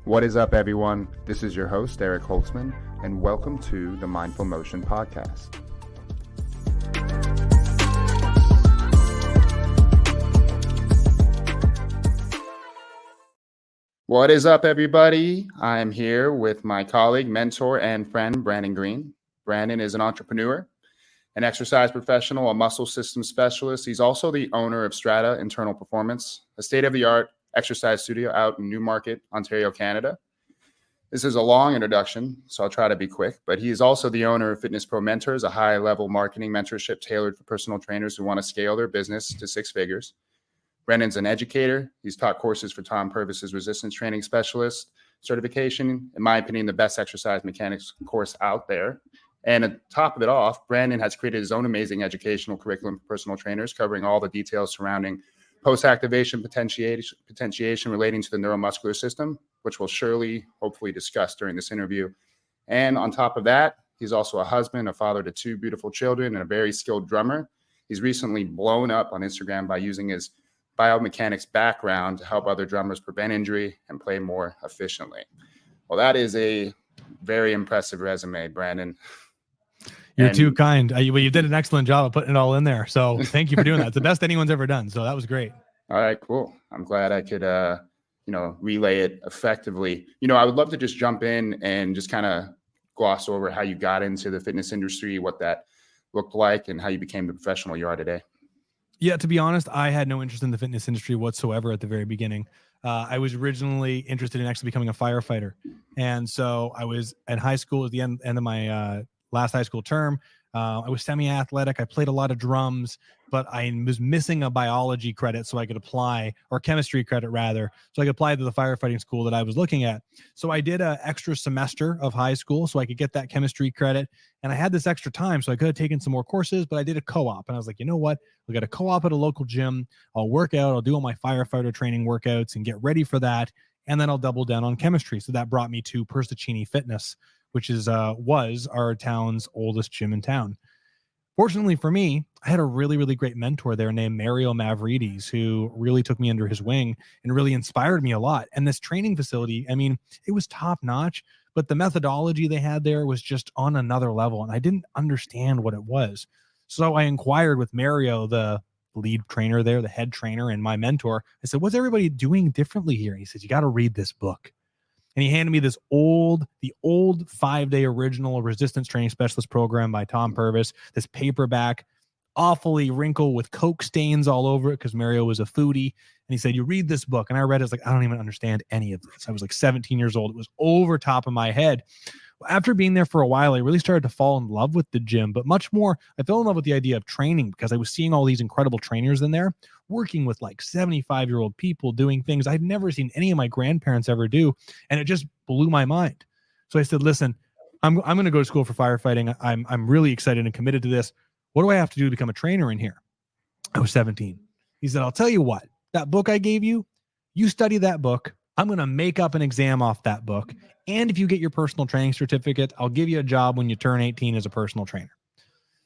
What is up, everyone? This is your host, Eric Holtzman, and welcome to the Mindful Motion Podcast. What is up, everybody? I am here with my colleague, mentor, and friend, Brandon Green. Brandon is an entrepreneur, an exercise professional, a muscle system specialist. He's also the owner of Strata Internal Performance, a state-of-the-art exercise studio out in Newmarket, Ontario, Canada. This is a long introduction, so I'll try to be quick, but he is also the owner of Fitness Pro Mentors, a high-level marketing mentorship tailored for personal trainers who want to scale their business to six figures. Brendan's an educator. He's taught courses for Tom Purvis's resistance training specialist certification, in my opinion, the best exercise mechanics course out there. And to top it off, Brandon has created his own amazing educational curriculum for personal trainers, covering all the details surrounding post-activation potentiation relating to the neuromuscular system, which we'll surely, hopefully discuss during this interview. And on top of that, he's also a husband, a father to two beautiful children, and a very skilled drummer. He's recently blown up on Instagram by using his biomechanics background to help other drummers prevent injury and play more efficiently. Well, that is a very impressive resume, Brandon. You're too kind. You did an excellent job of putting it all in there. So thank you for doing that. It's the best anyone's ever done. So that was great. All right, cool. I'm glad I could, relay it effectively. I would love to just jump in and just kind of gloss over how you got into the fitness industry, what that looked like, and how you became the professional you are today. Yeah, to be honest, I had no interest in the fitness industry whatsoever at the very beginning. I was originally interested in actually becoming a firefighter. And so I was in high school at the end of my last high school term. I was semi-athletic. I played a lot of drums, but I was missing a biology credit so I could apply, or chemistry credit rather, so I could apply to the firefighting school that I was looking at. So I did an extra semester of high school so I could get that chemistry credit. And I had this extra time, so I could have taken some more courses, but I did a co-op. And I was like, you know what? We'll get a co-op at a local gym. I'll work out. I'll do all my firefighter training workouts and get ready for that. And then I'll double down on chemistry. So that brought me to Potentiation Fitness, which was our town's oldest gym in town. Fortunately for me, I had a really, really great mentor there named Mario Mavridis, who really took me under his wing and really inspired me a lot. And this training facility, it was top notch, but the methodology they had there was just on another level. And I didn't understand what it was. So I inquired with Mario, the lead trainer there, the head trainer and my mentor. I said, what's everybody doing differently here? And he said, you got to read this book. And he handed me the old 5-day original resistance training specialist program by Tom Purvis, this paperback, awfully wrinkled with Coke stains all over it because Mario was a foodie. And he said, you read this book. And I read it. I was like, I don't even understand any of this. I was like 17 years old. It was over top of my head. After being there for a while, I really started to fall in love with the gym, but much more, I fell in love with the idea of training because I was seeing all these incredible trainers in there working with like 75-year-old people doing things I'd never seen any of my grandparents ever do. And it just blew my mind. So I said, listen, I'm going to go to school for firefighting. I'm really excited and committed to this. What do I have to do to become a trainer in here? I was 17. He said, I'll tell you what, that book I gave you, you study that book. I'm going to make up an exam off that book. And if you get your personal training certificate, I'll give you a job when you turn 18 as a personal trainer.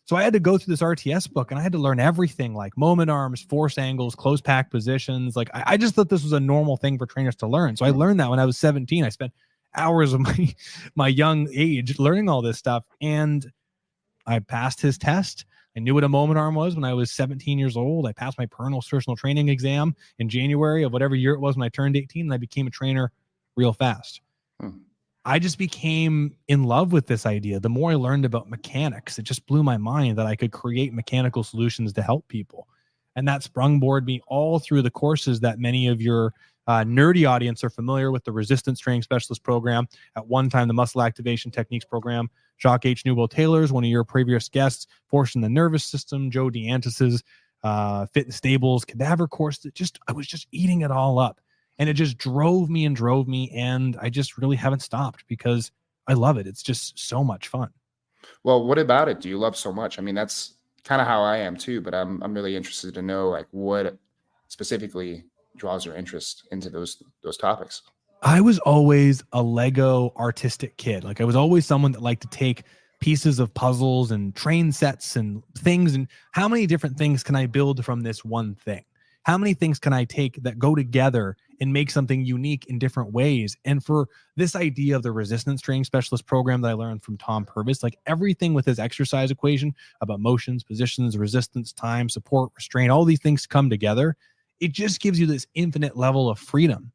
So I had to go through this RTS book and I had to learn everything like moment arms, force angles, close pack positions. Like I just thought this was a normal thing for trainers to learn. So I learned that when I was 17. I spent hours of my young age learning all this stuff. And I passed his test. I knew what a moment arm was when I was 17 years old. I passed my personal training exam in January of whatever year it was when I turned 18, and I became a trainer real fast. I just became in love with this idea. The more I learned about mechanics, it just blew my mind that I could create mechanical solutions to help people. And that sprungboarded me all through the courses that many of your nerdy audience are familiar with, the resistance training specialist program. At one time, the muscle activation techniques program. Jacques H. Newell-Taylor is one of your previous guests. Force in the nervous system. Joe DeAntis's Fit and Stables cadaver course. I was just eating it all up. And it just drove me. And I just really haven't stopped because I love it. It's just so much fun. Well, what about it do you love so much? That's kind of how I am too, but I'm really interested to know like what specifically draws your interest into those topics. I was always a Lego artistic kid. Like I was always someone that liked to take pieces of puzzles and train sets and things. And how many different things can I build from this one thing? How many things can I take that go together and make something unique in different ways. And for this idea of the resistance training specialist program that I learned from Tom Purvis, like everything with his exercise equation about motions, positions, resistance, time, support, restraint, all these things come together. It just gives you this infinite level of freedom.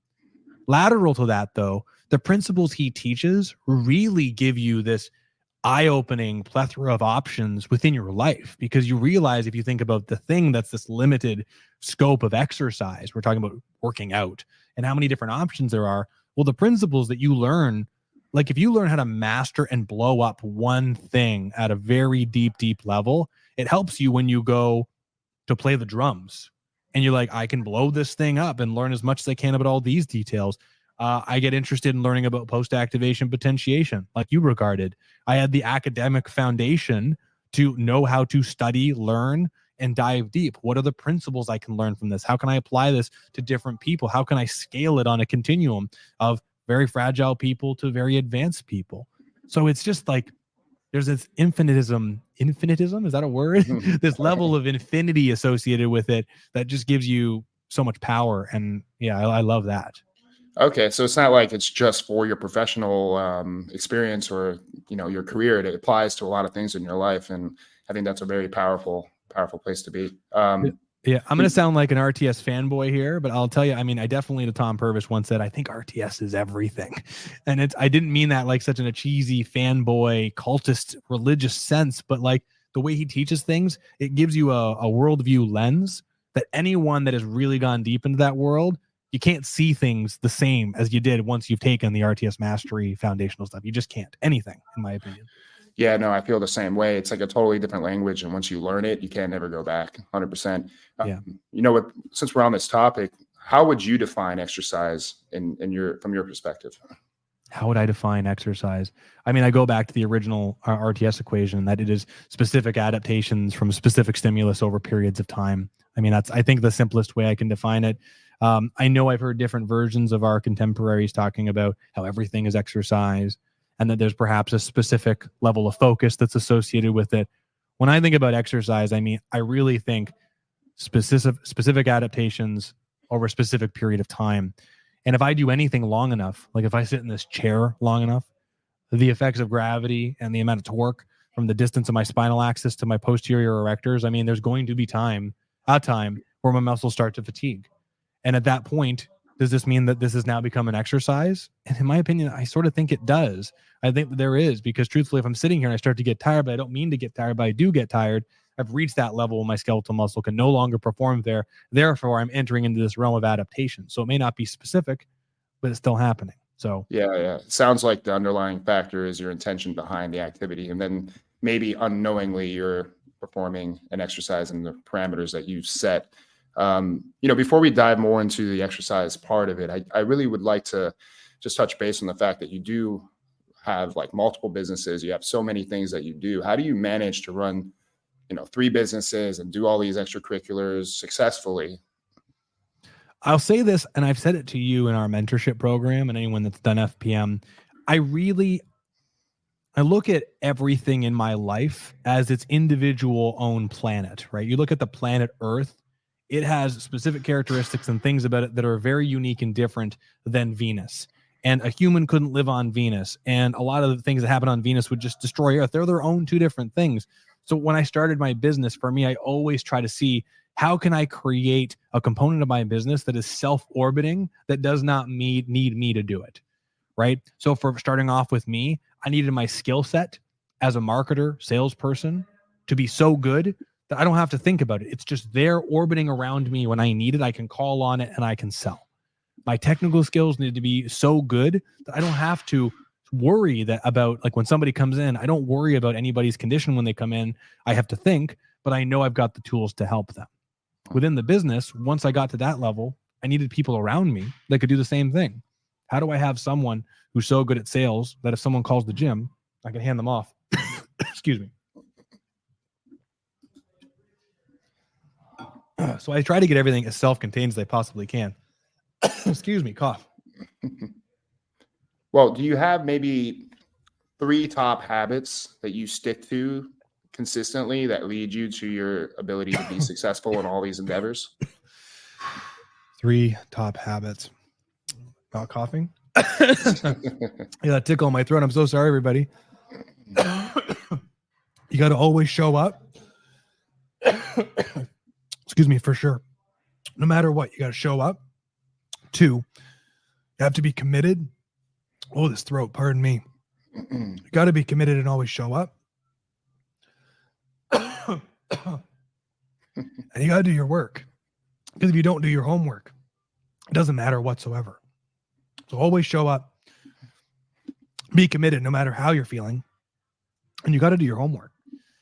Lateral to that, though, the principles he teaches really give you this eye-opening plethora of options within your life, because you realize, if you think about the thing that's this limited scope of exercise, we're talking about working out and how many different options there are. Well, the principles that you learn, like if you learn how to master and blow up one thing at a very deep level, it helps you when you go to play the drums and you're like, I can blow this thing up and learn as much as I can about all these details. I get interested in learning about post-activation potentiation, like you regarded. I had the academic foundation to know how to study, learn, and dive deep. What are the principles I can learn from this? How can I apply this to different people? How can I scale it on a continuum of very fragile people to very advanced people? So it's just like, there's this infinitism, is that a word? This level of infinity associated with it that just gives you so much power. And yeah, I love that. Okay, so it's not like it's just for your professional experience or your career. It applies to a lot of things in your life, and I think that's a very powerful place to be. Yeah, I'm going to sound like an RTS fanboy here, but I'll tell you, I mean, I definitely, to Tom Purvis once said, I think RTS is everything. And I didn't mean that like such in a cheesy fanboy, cultist, religious sense, but like the way he teaches things, it gives you a worldview lens that anyone that has really gone deep into that world, you can't see things the same as you did once you've taken the RTS mastery foundational stuff. You just can't. Anything, in my opinion. Yeah, no, I feel the same way. It's like a totally different language, and once you learn it, you can't never go back. 100%. Yeah. You know what? Since we're on this topic, how would you define exercise from your perspective? How would I define exercise? I mean, I go back to the original RTS equation, that it is specific adaptations from specific stimulus over periods of time. I mean, that's, I think, the simplest way I can define it. I know I've heard different versions of our contemporaries talking about how everything is exercise and that there's perhaps a specific level of focus that's associated with it. When I think about exercise, I mean, I really think specific adaptations over a specific period of time. And if I do anything long enough, like if I sit in this chair long enough, the effects of gravity and the amount of torque from the distance of my spinal axis to my posterior erectors, I mean, there's going to be a time where my muscles start to fatigue. And at that point, does this mean that this has now become an exercise? And in my opinion, I sort of think it does. I think that there is, because truthfully, if I'm sitting here and I start to get tired, but I don't mean to get tired, but I do get tired, I've reached that level where my skeletal muscle can no longer perform there. Therefore, I'm entering into this realm of adaptation. So it may not be specific, but it's still happening. So Yeah. It sounds like the underlying factor is your intention behind the activity, and then maybe unknowingly you're performing an exercise in the parameters that you've set. Before we dive more into the exercise part of it, I really would like to just touch base on the fact that you do have like multiple businesses. You have so many things that you do. How do you manage to run, 3 businesses and do all these extracurriculars successfully? I'll say this, and I've said it to you in our mentorship program and anyone that's done FPM. I look at everything in my life as its individual own planet, right? You look at the planet Earth, it has specific characteristics and things about it that are very unique and different than Venus. And a human couldn't live on Venus. And a lot of the things that happen on Venus would just destroy Earth. They're their own 2 different things. So when I started my business, for me, I always try to see, how can I create a component of my business that is self-orbiting, that does not need me to do it, right? So for starting off with me, I needed my skill set as a marketer, salesperson, to be so good that I don't have to think about it. It's just there orbiting around me. When I need it, I can call on it and I can sell. My technical skills need to be so good that I don't have to worry that about, like, when somebody comes in, I don't worry about anybody's condition when they come in. I have to think, but I know I've got the tools to help them. Within the business, once I got to that level, I needed people around me that could do the same thing. How do I have someone who's so good at sales that if someone calls the gym, I can hand them off? Excuse me. So I try to get everything as self-contained as I possibly can. Excuse me, cough. Well, do you have maybe 3 top habits that you stick to consistently that lead you to your ability to be successful in all these endeavors? 3 top habits. Not coughing. Yeah, that tickle in my throat. I'm so sorry, everybody. You got to always show up. Excuse me, for sure. No matter what, you got to show up. 2, you have to be committed. Oh, this throat, pardon me. You got to be committed and always show up. And you got to do your work. Because if you don't do your homework, it doesn't matter whatsoever. So always show up. Be committed no matter how you're feeling. And you got to do your homework.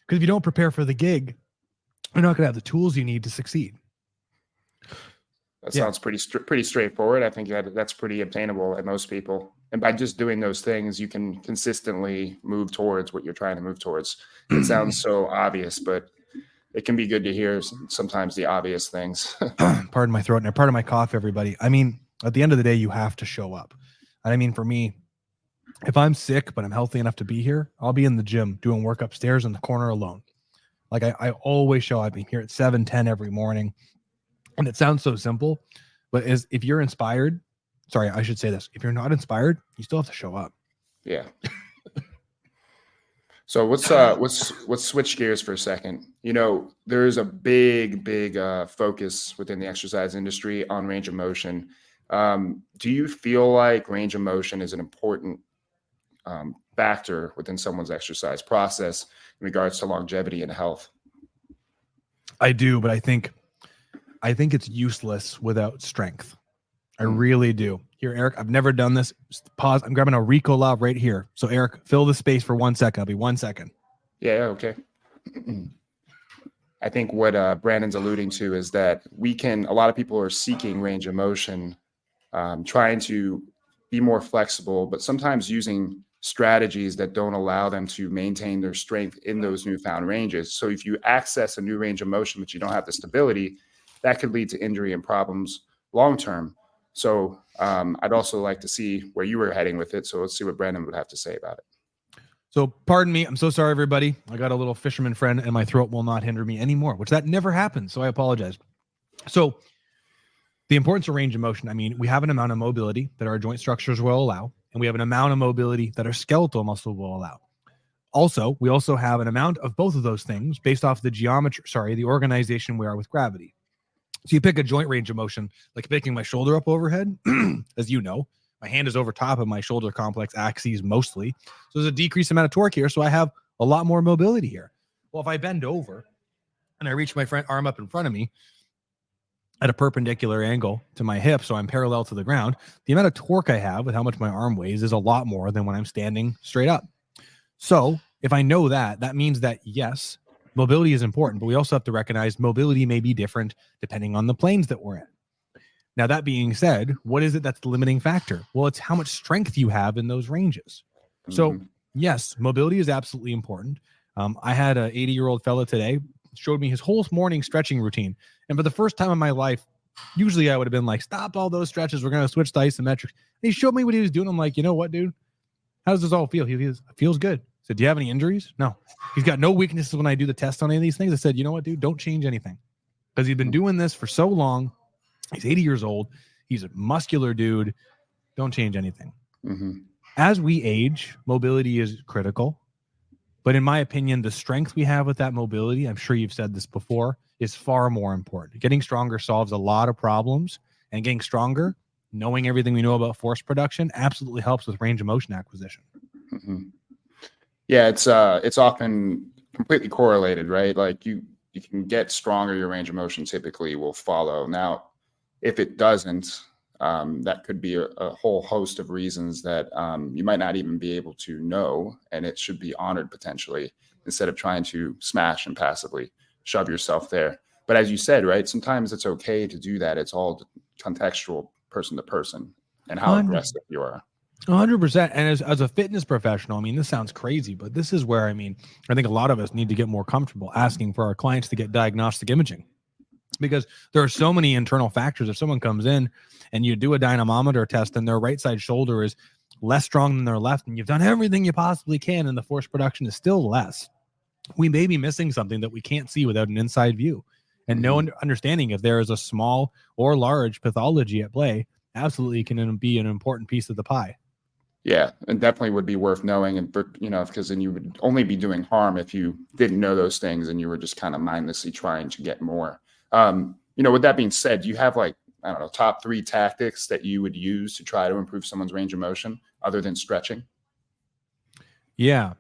Because if you don't prepare for the gig, you're not going to have the tools you need to succeed. That sounds pretty straightforward. I think that's pretty obtainable at most people. And by just doing those things, you can consistently move towards what you're trying to move towards. It sounds so obvious, but it can be good to hear sometimes the obvious things. Pardon my throat and pardon my cough, everybody. I mean, at the end of the day, you have to show up. And I mean, for me, if I'm sick, but I'm healthy enough to be here, I'll be in the gym doing work upstairs in the corner alone. Like I always show up. I'm here at 7:10 every morning. And it sounds so simple, but if you're inspired, sorry, I should say this. If you're not inspired, you still have to show up. Yeah. So let's switch gears for a second. You know, there's a big focus within the exercise industry on range of motion. Do you feel like range of motion is an important factor within someone's exercise process in regards to longevity and health? I do, but I think it's useless without strength. I really do. Here, Eric, I've never done this. Pause. I'm grabbing a Ricola right here. So, Eric, fill the space for 1 second. I'll be 1 second. Yeah, okay. I think what Brandon's alluding to is that a lot of people are seeking range of motion, trying to be more flexible, but sometimes using strategies that don't allow them to maintain their strength in those newfound ranges. So if you access a new range of motion, but you don't have the stability, that could lead to injury and problems long-term. So I'd also like to see where you were heading with it. So let's see what Brandon would have to say about it. So pardon me. I'm so sorry, everybody. I got a little fisherman friend and my throat will not hinder me anymore, which that never happens. So I apologize. So the importance of range of motion. I mean, we have an amount of mobility that our joint structures will allow, and we have an amount of mobility that our skeletal muscle will allow. Also, we also have an amount of both of those things based off the organization we are with gravity. So you pick a joint range of motion, like picking my shoulder up overhead, as you know, my hand is over top of my shoulder complex axes mostly. So there's a decreased amount of torque here. So I have a lot more mobility here. Well, if I bend over and I reach my arm up in front of me at a perpendicular angle to my hip, so I'm parallel to the ground, the amount of torque I have with how much my arm weighs is a lot more than when I'm standing straight up. So if I know that, that means that yes, mobility is important, but we also have to recognize mobility may be different depending on the planes that we're in. Now, that being said, what is it that's the limiting factor? Well, it's how much strength you have in those ranges. So yes, mobility is absolutely important. I had an 80-year-old fella today, showed me his whole morning stretching routine. And for the first time in my life, usually I would have been like, stop all those stretches. We're going to switch to isometrics. And he showed me what he was doing. I'm like, you know what, dude? How does this all feel? He feels good. I said, do you have any injuries? No. He's got no weaknesses when I do the test on any of these things. I said, you know what, dude? Don't change anything. Because he's been doing this for so long. He's 80 years old. He's a muscular dude. Don't change anything. As we age, mobility is critical. But in my opinion, the strength we have with that mobility, I'm sure you've said this before, is far more important. Getting stronger solves a lot of problems, and getting stronger, knowing everything we know about force production, absolutely helps with range of motion acquisition. Yeah, it's often completely correlated, right? Like you can get stronger, your range of motion typically will follow. Now, if it doesn't, that could be a whole host of reasons that you might not even be able to know, and it should be honored potentially instead of trying to smash and passively shove yourself there. But as you said, right, sometimes it's okay to do that. It's all contextual, person to person, and how aggressive you are. 100%. And as a fitness professional, I mean, this sounds crazy, but this is where, I mean, I think a lot of us need to get more comfortable asking for our clients to get diagnostic imaging, because there are so many internal factors. If someone comes in and you do a dynamometer test and their right side shoulder is less strong than their left, and you've done everything you possibly can and the force production is still less, we may be missing something that we can't see without an inside view. And no understanding if there is a small or large pathology at play absolutely can be an important piece of the pie. Yeah, and definitely would be worth knowing, and because then you would only be doing harm if you didn't know those things and you were just kind of mindlessly trying to get more. With that being said, do you have like, I don't know, top 3 tactics that you would use to try to improve someone's range of motion other than stretching? Yeah.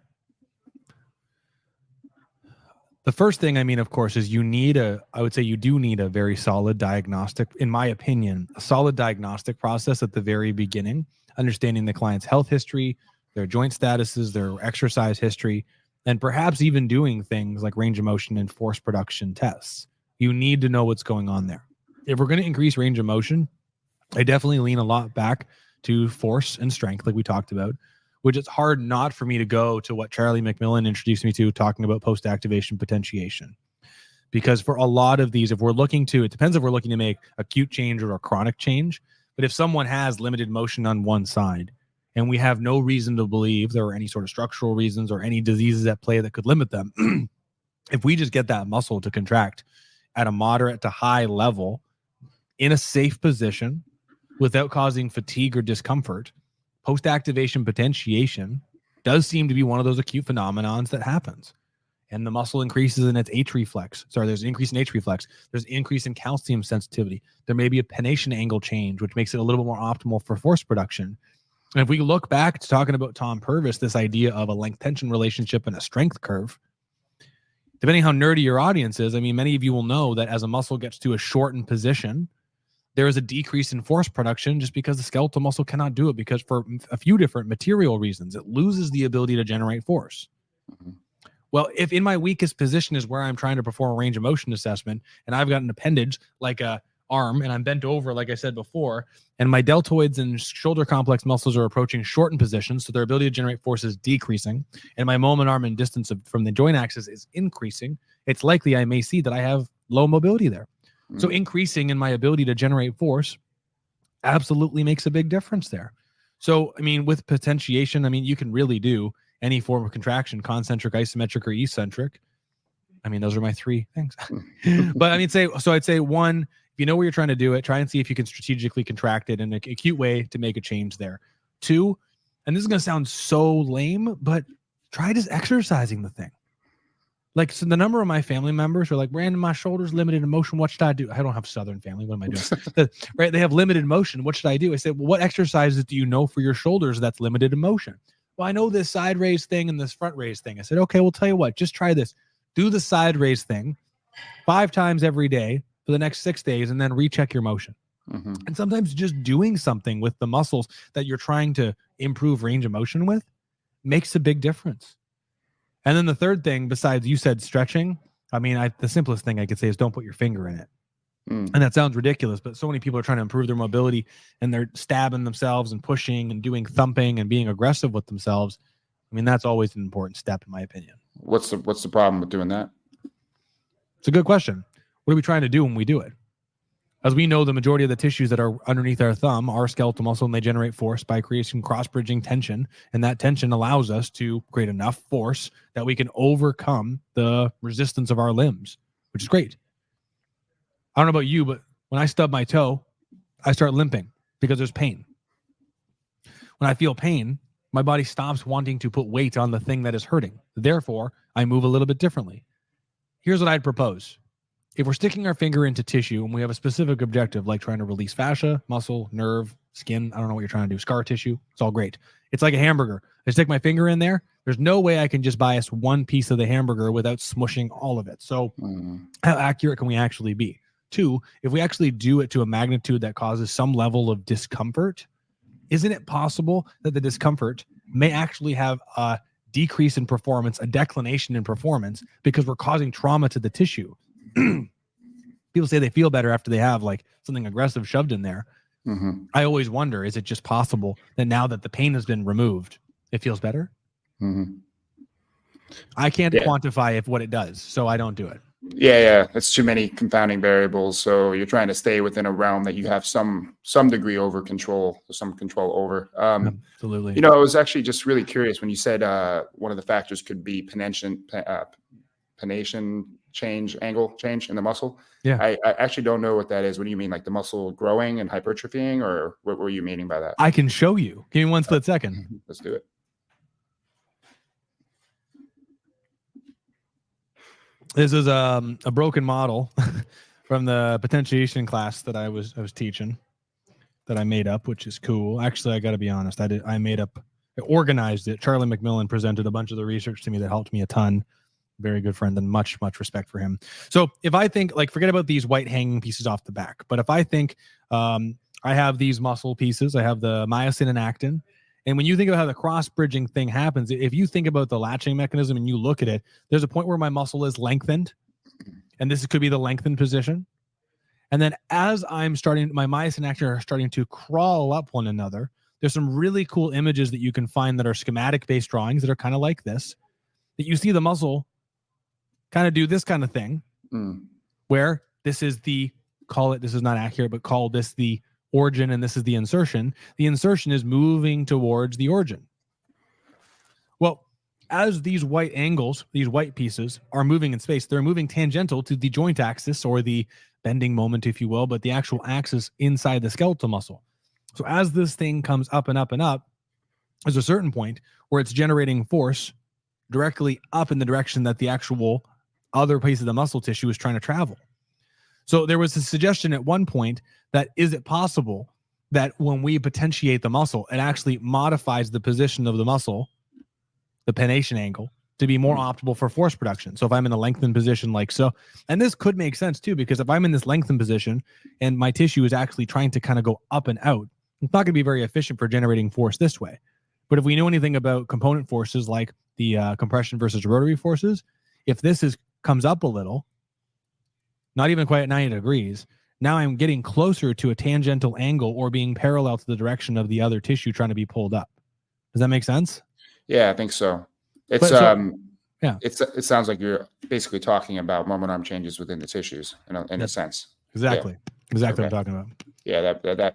The first thing, I mean, of course, is I would say you do need a very solid diagnostic, in my opinion, a solid diagnostic process at the very beginning, understanding the client's health history, their joint statuses, their exercise history, and perhaps even doing things like range of motion and force production tests. You need to know what's going on there. If we're going to increase range of motion, I definitely lean a lot back to force and strength, like we talked about, which it's hard not for me to go to what Charlie McMillan introduced me to, talking about post-activation potentiation. Because for a lot of these, it depends if we're looking to make acute change or a chronic change. But if someone has limited motion on one side and we have no reason to believe there are any sort of structural reasons or any diseases at play that could limit them, if we just get that muscle to contract at a moderate to high level in a safe position without causing fatigue or discomfort, post-activation potentiation does seem to be one of those acute phenomenons that happens. And the muscle increases in its H reflex. There's an increase in H reflex. There's an increase in calcium sensitivity. There may be a pennation angle change, which makes it a little bit more optimal for force production. And if we look back to talking about Tom Purvis, this idea of a length tension relationship and a strength curve, depending how nerdy your audience is, I mean, many of you will know that as a muscle gets to a shortened position, there is a decrease in force production just because the skeletal muscle cannot do it, because for a few different material reasons, it loses the ability to generate force. Mm-hmm. Well, if in my weakest position is where I'm trying to perform a range of motion assessment and I've got an appendage like a arm and I'm bent over, like I said before, and my deltoids and shoulder complex muscles are approaching shortened positions, so their ability to generate force is decreasing, and my moment arm and distance from the joint axis is increasing, it's likely I may see that I have low mobility there. So increasing in my ability to generate force absolutely makes a big difference there. So, I mean, with potentiation, I mean, you can really do any form of contraction, concentric, isometric, or eccentric. I mean, those are my 3 things. But I mean, I'd say 1, if you know where you're trying to do it, try and see if you can strategically contract it in an acute way to make a change there. 2, and this is going to sound so lame, but try just exercising the thing. Like, so the number of my family members are like, Brandon, my shoulder's limited in motion. What should I do? I don't have Southern family. What am I doing? Right? They have limited motion. What should I do? I said, well, what exercises do you know for your shoulders that's limited in motion? Well, I know this side raise thing and this front raise thing. I said, okay, well, tell you what, just try this. Do the side raise thing 5 times every day for the next 6 days and then recheck your motion. Mm-hmm. And sometimes just doing something with the muscles that you're trying to improve range of motion with makes a big difference. And then the third thing, besides you said stretching, I mean, the simplest thing I could say is don't put your finger in it. And that sounds ridiculous, but so many people are trying to improve their mobility and they're stabbing themselves and pushing and doing thumping and being aggressive with themselves. I mean, that's always an important step, in my opinion. What's the problem with doing that? It's a good question. What are we trying to do when we do it? As we know, the majority of the tissues that are underneath our thumb are skeletal muscle, and they generate force by creating cross-bridging tension. And that tension allows us to create enough force that we can overcome the resistance of our limbs, which is great. I don't know about you, but when I stub my toe, I start limping because there's pain. When I feel pain, my body stops wanting to put weight on the thing that is hurting. Therefore, I move a little bit differently. Here's what I'd propose. If we're sticking our finger into tissue and we have a specific objective, like trying to release fascia, muscle, nerve, skin, I don't know what you're trying to do, scar tissue, it's all great. It's like a hamburger. I stick my finger in there. There's no way I can just bias one piece of the hamburger without smushing all of it. So how accurate can we actually be? 2, if we actually do it to a magnitude that causes some level of discomfort, isn't it possible that the discomfort may actually have a decrease in performance, a declination in performance, because we're causing trauma to the tissue? People say they feel better after they have like something aggressive shoved in there. Mm-hmm. I always wonder, is it just possible that now that the pain has been removed, it feels better? Mm-hmm. I can't quantify if what it does, so I don't do it. Yeah. That's too many confounding variables. So you're trying to stay within a realm that you have some degree over control, some control over. Absolutely. I was actually just really curious when you said one of the factors could be pennation angle change in the muscle. Yeah. I actually don't know what that is. What do you mean, like the muscle growing and hypertrophying, or what were you meaning by that? I can show you. Give me one split second. Let's do it. This is a broken model from the potentiation class that I was teaching, that I made up, which is cool. Actually, I got to be honest. I organized it. Charlie McMillan presented a bunch of the research to me that helped me a ton. Very good friend, and much respect for him. So if I think, like, forget about these white hanging pieces off the back, but if I think I have these muscle pieces, I have the myosin and actin. And when you think about how the cross bridging thing happens, if you think about the latching mechanism and you look at it, there's a point where my muscle is lengthened, and this could be the lengthened position. And then as I'm starting, my myosin and actin are starting to crawl up one another. There's some really cool images that you can find that are schematic based drawings that are kind of like this, that you see the muscle kind of do this kind of thing, where this is this is not accurate, but call this the origin and this is the insertion. The insertion is moving towards the origin. Well, as these white angles, these white pieces are moving in space, they're moving tangential to the joint axis, or the bending moment, if you will, but the actual axis inside the skeletal muscle. So as this thing comes up and up and up, there's a certain point where it's generating force directly up in the direction that the actual other piece of the muscle tissue is trying to travel. So there was a suggestion at one point that, is it possible that when we potentiate the muscle, it actually modifies the position of the muscle, the pennation angle, to be more optimal for force production? So if I'm in a lengthened position like so, and this could make sense too, because if I'm in this lengthened position and my tissue is actually trying to kind of go up and out, it's not going to be very efficient for generating force this way. But if we know anything about component forces like the compression versus rotary forces, if this comes up a little, not even quite at 90 degrees, now I'm getting closer to a tangential angle or being parallel to the direction of the other tissue trying to be pulled up. Does that make sense? Yeah, I think so. It sounds like you're basically talking about moment arm changes within the tissues in a sense. Exactly. Yeah. Exactly what I'm talking about. Yeah,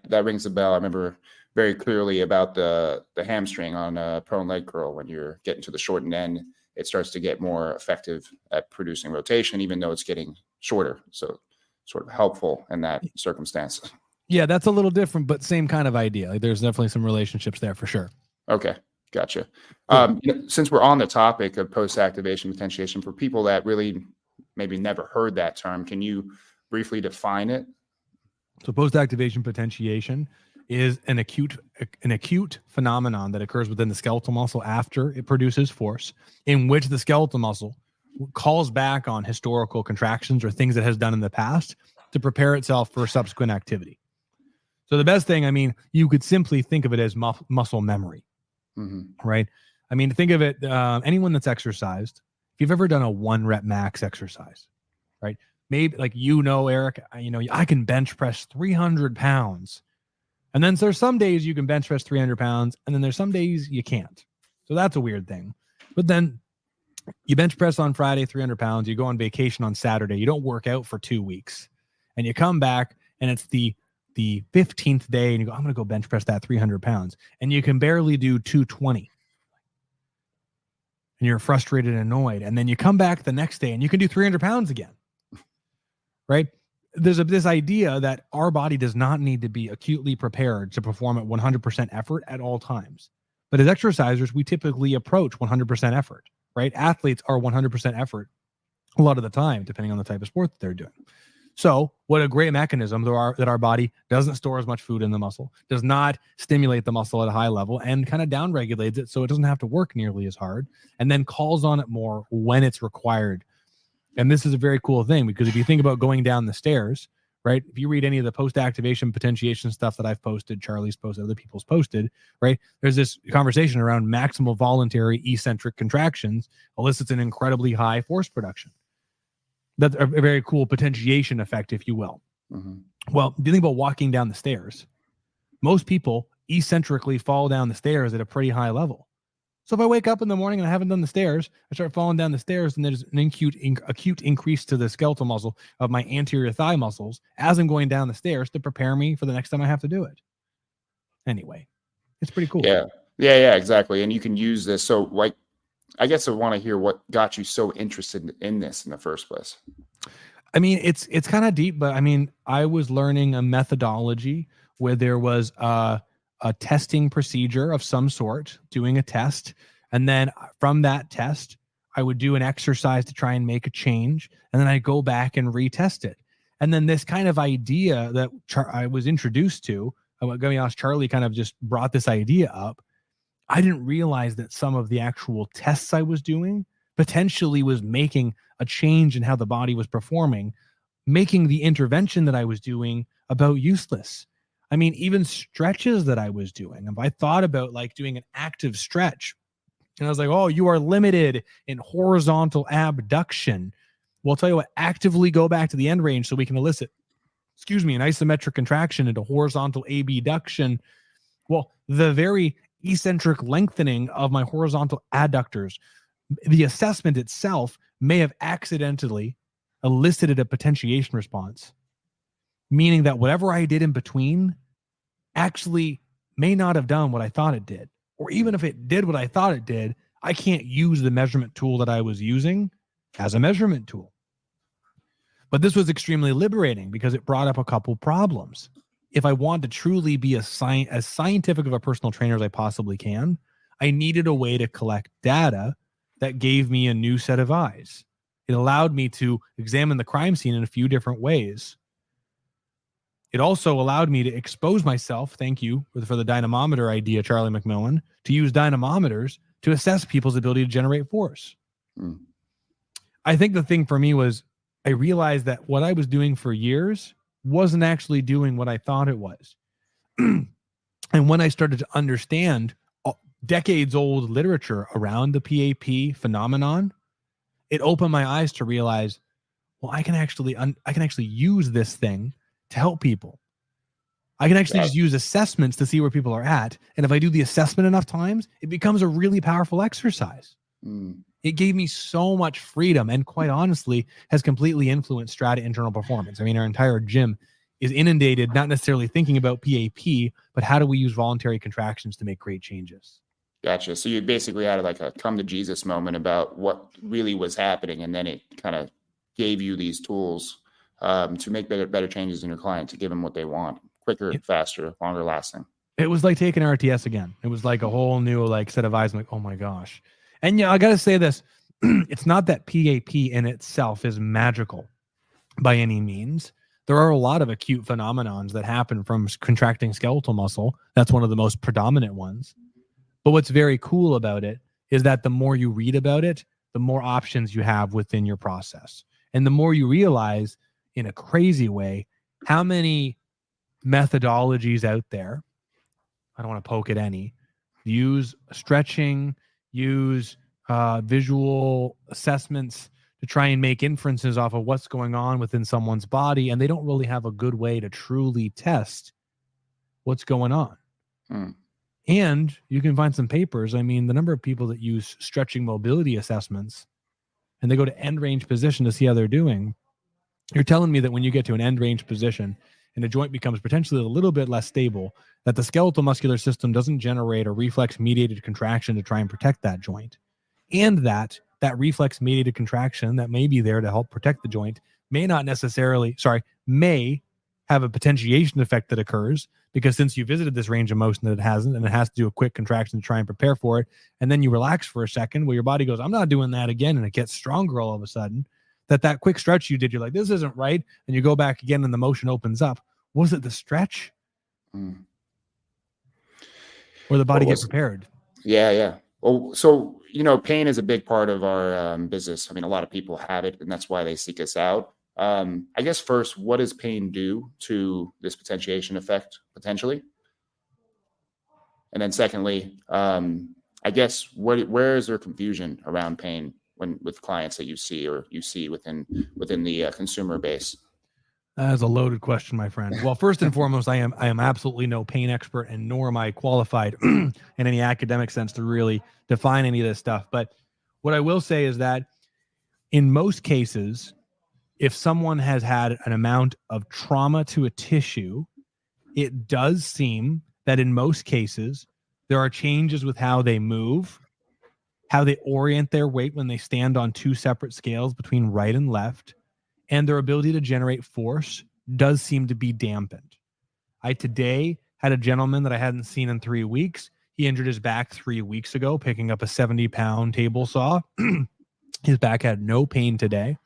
that rings a bell. I remember very clearly about the hamstring on a prone leg curl. When you're getting to the shortened end, it starts to get more effective at producing rotation, even though it's getting shorter. So sort of helpful in that circumstance. Yeah, that's a little different, but same kind of idea. Like, there's definitely some relationships there for sure. Okay, gotcha. Cool. Since we're on the topic of post-activation potentiation, for people that really maybe never heard that term, can you briefly define it? So post-activation potentiation is an acute phenomenon that occurs within the skeletal muscle after it produces force, in which the skeletal muscle calls back on historical contractions or things it has done in the past to prepare itself for subsequent activity. So the best thing, I mean, you could simply think of it as muscle memory, right? I mean, think of it, anyone that's exercised, if you've ever done a 1 rep max exercise, right? Maybe like, Eric, I can bench press 300 pounds. And then there's some days you can bench press 300 pounds, and then there's some days you can't. So that's a weird thing. But then you bench press on Friday, 300 pounds, you go on vacation on Saturday, you don't work out for 2 weeks, and you come back and it's the 15th day and you go, I'm going to go bench press that 300 pounds. And you can barely do 220. And you're frustrated and annoyed. And then you come back the next day and you can do 300 pounds again. Right? There's this idea that our body does not need to be acutely prepared to perform at 100% effort at all times. But as exercisers, we typically approach 100% effort, right? Athletes are 100% effort a lot of the time, depending on the type of sport that they're doing. So what a great mechanism that our body doesn't store as much food in the muscle, does not stimulate the muscle at a high level, and kind of downregulates it so it doesn't have to work nearly as hard, and then calls on it more when it's required. And this is a very cool thing, because if you think about going down the stairs, right? If you read any of the post-activation potentiation stuff that I've posted, Charlie's posted, other people's posted, right? There's this conversation around maximal voluntary eccentric contractions elicits an incredibly high force production. That's a very cool potentiation effect, if you will. Well, if you think about walking down the stairs, most people eccentrically fall down the stairs at a pretty high level. So if I wake up in the morning and I haven't done the stairs, I start falling down the stairs, and there's an acute increase to the skeletal muscle of my anterior thigh muscles as I'm going down the stairs to prepare me for the next time I have to do it. Anyway, it's pretty cool. Yeah, exactly. And you can use this. So like I guess I want to hear what got you so interested in this in the first place. I mean, it's kind of deep, but I mean, I was learning a methodology where there was a testing procedure of some sort, doing a test, and then from that test, I would do an exercise to try and make a change, and then I go back and retest it. And then this kind of idea that I was introduced to, I'm going to be honest, Charlie kind of just brought this idea up. I didn't realize that some of the actual tests I was doing potentially was making a change in how the body was performing, making the intervention that I was doing about useless. I mean, even stretches that I was doing, if I thought about like doing an active stretch and I was like, oh, you are limited in horizontal abduction. Well, I'll tell you what, actively go back to the end range so we can elicit, an isometric contraction into horizontal abduction. Well, the very eccentric lengthening of my horizontal adductors, the assessment itself may have accidentally elicited a potentiation response, meaning that whatever I did in between actually may not have done what I thought it did. Or even if it did what I thought it did, I can't use the measurement tool that I was using as a measurement tool. But this was extremely liberating because it brought up a couple problems. If I want to truly be as scientific of a personal trainer as I possibly can, I needed a way to collect data that gave me a new set of eyes. It allowed me to examine the crime scene in a few different ways. It also allowed me to expose myself, thank you for the dynamometer idea, Charlie McMillan, to use dynamometers to assess people's ability to generate force. Mm. I think the thing for me was I realized that what I was doing for years wasn't actually doing what I thought it was. And when I started to understand decades old literature around the PAP phenomenon, it opened my eyes to realize, well, I can actually use this thing to help people. I can actually just use assessments to see where people are at. And if I do the assessment enough times, it becomes a really powerful exercise. Mm. It gave me so much freedom and quite honestly has completely influenced Strata internal performance. I mean, our entire gym is inundated, not necessarily thinking about PAP, but how do we use voluntary contractions to make great changes? Gotcha. So you basically had like a come to Jesus moment about what really was happening. And then it kind of gave you these tools to make better changes in your client, to give them what they want, quicker, faster, longer lasting. It was like taking RTS again. It was like a whole new like set of eyes. I'm like, oh my gosh. And yeah, I got to say this. It's not that PAP in itself is magical by any means. There are a lot of acute phenomenons that happen from contracting skeletal muscle. That's one of the most predominant ones. But what's very cool about it is that the more you read about it, the more options you have within your process. And the more you realize in a crazy way how many methodologies out there, I don't want to poke at any, use stretching, use visual assessments to try and make inferences off of what's going on within someone's body. And they don't really have a good way to truly test what's going on. Hmm. And you can find some papers. I mean, the number of people that use stretching mobility assessments and they go to end range position to see how they're doing. You're telling me that when you get to an end range position and a joint becomes potentially a little bit less stable, that the skeletal muscular system doesn't generate a reflex mediated contraction to try and protect that joint. And that reflex mediated contraction that may be there to help protect the joint may have a potentiation effect that occurs because since you visited this range of motion that it hasn't, and it has to do a quick contraction to try and prepare for it, and then you relax for a second where your body goes, I'm not doing that again, and it gets stronger all of a sudden, that quick stretch you did, you're like, this isn't right, and you go back again and the motion opens up. Was it the stretch? Mm. Or the body get prepared? Yeah. Well, so, pain is a big part of our business. I mean, a lot of people have it, and that's why they seek us out. I guess first, what does pain do to this potentiation effect potentially? And then secondly, I guess where is there confusion around pain with clients that you see within the consumer base? That is a loaded question, my friend. Well, first and foremost, I am absolutely no pain expert, and nor am I qualified in any academic sense to really define any of this stuff. But what I will say is that in most cases, if someone has had an amount of trauma to a tissue, it does seem that in most cases, there are changes with how they move how they orient their weight when they stand on two separate scales between right and left, and their ability to generate force does seem to be dampened. I today had a gentleman that I hadn't seen in 3 weeks. He injured his back 3 weeks ago picking up a 70-pound table saw. His back had no pain today.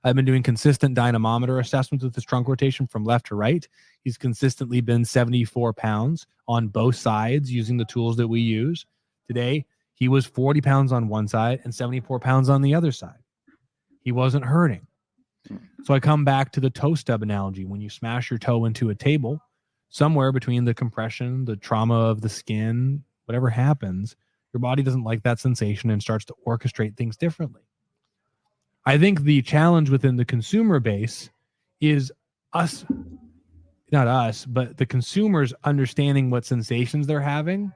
I've been doing consistent dynamometer assessments with his trunk rotation from left to right. He's consistently been 74 pounds on both sides using the tools that we use. Today, he was 40 pounds on one side and 74 pounds on the other side. He wasn't hurting. So I come back to the toe stub analogy. When you smash your toe into a table, somewhere between the compression, the trauma of the skin, whatever happens, your body doesn't like that sensation and starts to orchestrate things differently. I think the challenge within the consumer base is us, not us, but the consumers understanding what sensations they're having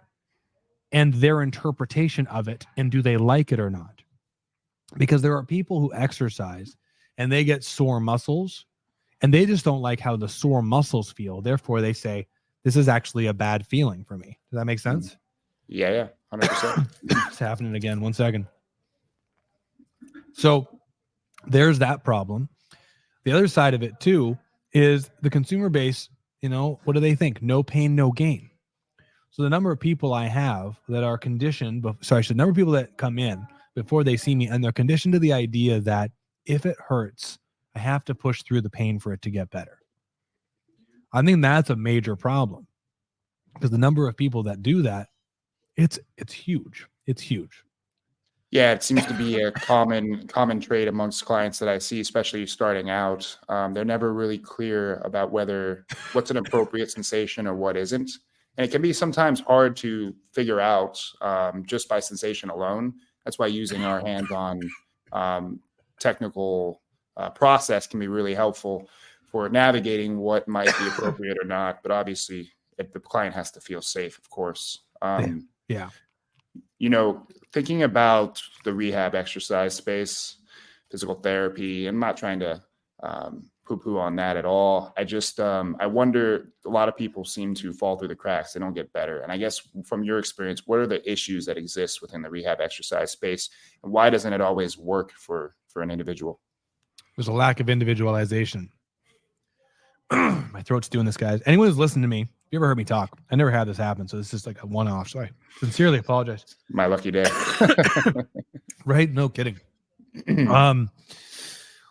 and their interpretation of it, and do they like it or not? Because there are people who exercise and they get sore muscles and they just don't like how the sore muscles feel. Therefore, they say, this is actually a bad feeling for me. Does that make sense? Yeah, 100%. It's happening again. 1 second. So there's that problem. The other side of it too is the consumer base. What do they think? No pain, no gain. So the number of people I have that are conditioned, the number of people that come in before they see me, and they're conditioned to the idea that if it hurts, I have to push through the pain for it to get better. I think that's a major problem, because the number of people that do that, it's huge. It's huge. Yeah, it seems to be a common trait amongst clients that I see, especially starting out. They're never really clear about what's an appropriate sensation or what isn't. And it can be sometimes hard to figure out just by sensation alone. That's why using our hands-on technical process can be really helpful for navigating what might be appropriate or not. But obviously, the client has to feel safe, of course. Yeah. Thinking about the rehab exercise space, physical therapy, I'm not trying to poo-poo on that at all. I wonder, a lot of people seem to fall through the cracks. They don't get better. And I guess from your experience, what are the issues that exist within the rehab exercise space? And why doesn't it always work for an individual? There's a lack of individualization. My throat's doing this, guys. Anyone who's listened to me, if you ever heard me talk, I never had this happen. So this is like a one-off. So I sincerely apologize. My lucky day. Right? No kidding.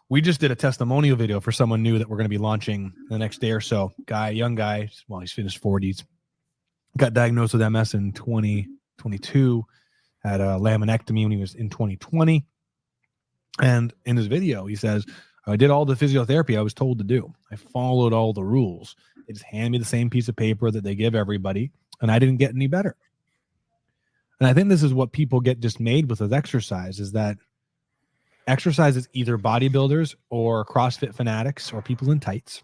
We just did a testimonial video for someone new that we're going to be launching the next day or so. Young guy, well, he's in his 40s, got diagnosed with MS in 2022, had a laminectomy when he was in 2020. And in his video, he says, I did all the physiotherapy I was told to do. I followed all the rules. They just hand me the same piece of paper that they give everybody, and I didn't get any better. And I think this is what people get dismayed with exercise, is that exercise is either bodybuilders or CrossFit fanatics or people in tights,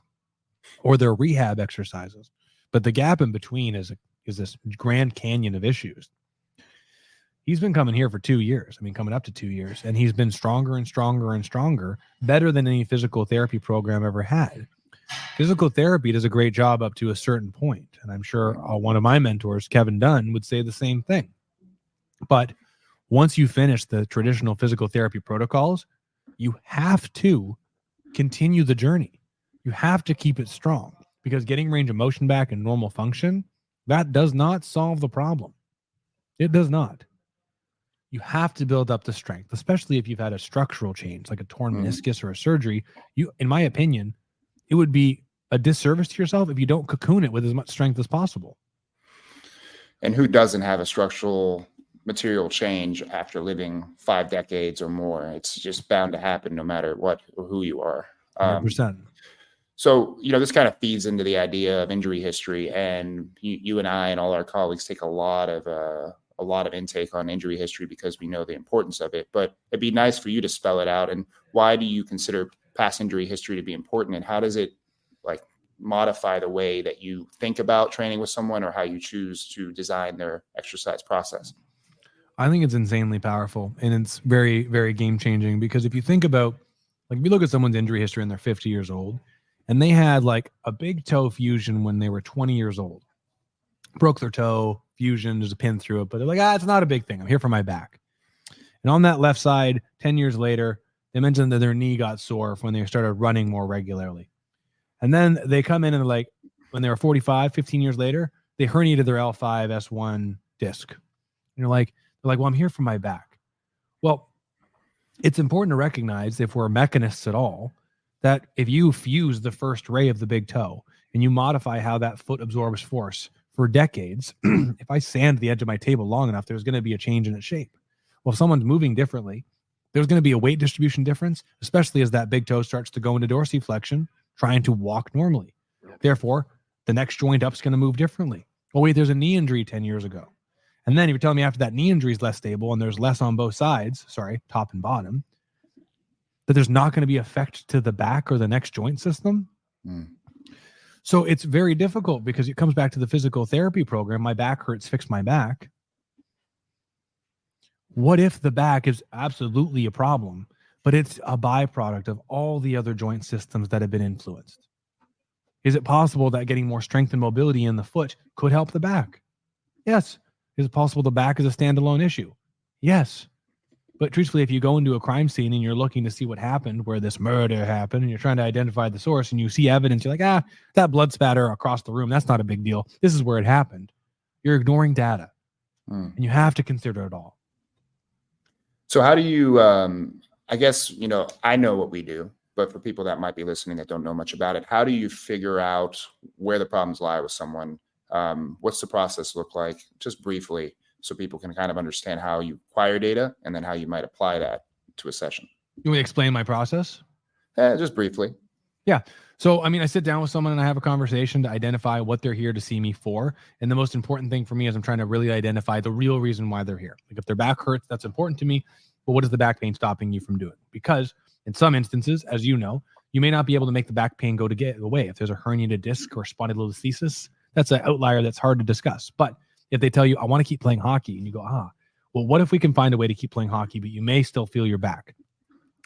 or they're rehab exercises. But the gap in between is this Grand Canyon of issues. He's been coming here for 2 years. Coming up to 2 years. And he's been stronger and stronger and stronger, better than any physical therapy program ever had. Physical therapy does a great job up to a certain point. And I'm sure one of my mentors, Kevin Dunn, would say the same thing. But once you finish the traditional physical therapy protocols, you have to continue the journey. You have to keep it strong, because getting range of motion back and normal function, that does not solve the problem. It does not. You have to build up the strength, especially if you've had a structural change like a torn meniscus or a surgery. In my opinion, it would be a disservice to yourself if you don't cocoon it with as much strength as possible. And who doesn't have a structural material change after living 5 decades or more? It's just bound to happen no matter what or who you are. 100%. So, this kind of feeds into the idea of injury history, and you and I and all our colleagues take a lot of intake on injury history because we know the importance of it. But it'd be nice for you to spell it out. And why do you consider past injury history to be important, and how does it modify the way that you think about training with someone or how you choose to design their exercise process? I think it's insanely powerful, and it's very, very game changing, because if you think about, if you look at someone's injury history and they're 50 years old and they had a big toe fusion when they were 20 years old, broke their toe, fusion, there's a pin through it, but they're like, it's not a big thing. I'm here for my back. And on that left side, 10 years later, they mentioned that their knee got sore when they started running more regularly. And then they come in and like, when they were 45, 15 years later, they herniated their L5 S1 disc. And they're like, well, I'm here for my back. Well, it's important to recognize, if we're mechanists at all, that if you fuse the first ray of the big toe and you modify how that foot absorbs force for decades, if I sand the edge of my table long enough, there's going to be a change in its shape. Well, if someone's moving differently, there's going to be a weight distribution difference, especially as that big toe starts to go into dorsiflexion, trying to walk normally. Therefore, the next joint up is going to move differently. Oh, wait, there's a knee injury 10 years ago. And then you're telling me after that knee injury is less stable and there's less on both sides, top and bottom, that there's not going to be effect to the back or the next joint system. So it's very difficult, because it comes back to the physical therapy program. My back hurts, fix my back. What if the back is absolutely a problem, but it's a byproduct of all the other joint systems that have been influenced? Is it possible that getting more strength and mobility in the foot could help the back? Yes. Is it possible the back is a standalone issue? Yes. But truthfully, if you go into a crime scene and you're looking to see what happened, where this murder happened, and you're trying to identify the source and you see evidence, you're like, that blood spatter across the room, that's not a big deal. This is where it happened. You're ignoring data, and you have to consider it all. So how do you, I guess, I know what we do, but for people that might be listening that don't know much about it, how do you figure out where the problems lie with someone? What's the process look like, just briefly, so people can kind of understand how you acquire data and then how you might apply that to a session? You want me to explain my process? Just briefly. Yeah. So, I sit down with someone and I have a conversation to identify what they're here to see me for. And the most important thing for me is I'm trying to really identify the real reason why they're here. Like, if their back hurts, that's important to me. But what is the back pain stopping you from doing? Because in some instances, as you know, you may not be able to make the back pain go away. If there's a herniated disc or spondylolisthesis, that's an outlier that's hard to discuss. But if they tell you, I want to keep playing hockey, and you go, well, what if we can find a way to keep playing hockey, but you may still feel your back?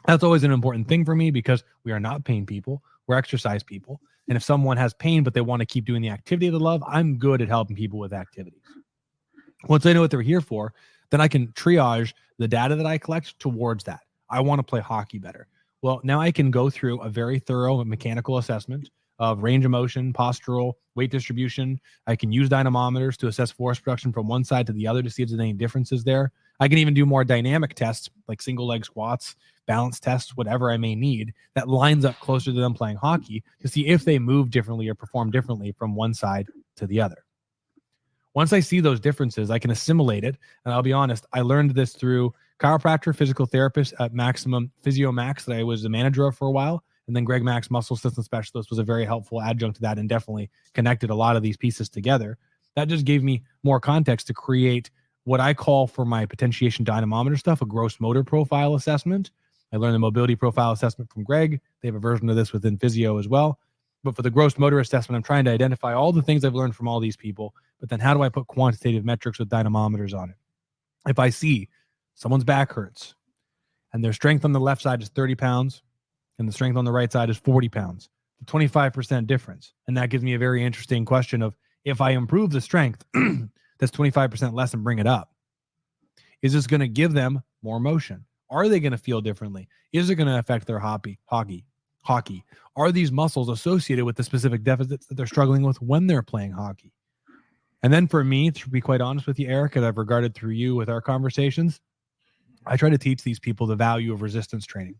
That's always an important thing for me, because we are not pain people. We're exercise people. And if someone has pain, but they want to keep doing the activity they love, I'm good at helping people with activities. Once I know what they're here for, then I can triage the data that I collect towards that. I want to play hockey better. Well, now I can go through a very thorough mechanical assessment of range of motion, postural, weight distribution. I can use dynamometers to assess force production from one side to the other to see if there's any differences there. I can even do more dynamic tests, like single leg squats, balance tests, whatever I may need, that lines up closer to them playing hockey, to see if they move differently or perform differently from one side to the other. Once I see those differences, I can assimilate it. And I'll be honest, I learned this through chiropractor, physical therapist at Maximum Physio Max that I was the manager of for a while. And then Greg Max, muscle system specialist, was a very helpful adjunct to that and definitely connected a lot of these pieces together. That just gave me more context to create what I call, for my potentiation dynamometer stuff, a gross motor profile assessment. I learned the mobility profile assessment from Greg. They have a version of this within physio as well. But for the gross motor assessment, I'm trying to identify all the things I've learned from all these people, but then how do I put quantitative metrics with dynamometers on it? If I see someone's back hurts and their strength on the left side is 30 pounds and the strength on the right side is 40 pounds, the 25% difference. And that gives me a very interesting question of, if I improve the strength, that's 25% less, and bring it up, is this going to give them more motion? Are they going to feel differently? Is it going to affect their hockey? Are these muscles associated with the specific deficits that they're struggling with when they're playing hockey? And then for me, to be quite honest with you, Eric, and I've regarded through you with our conversations, I try to teach these people the value of resistance training,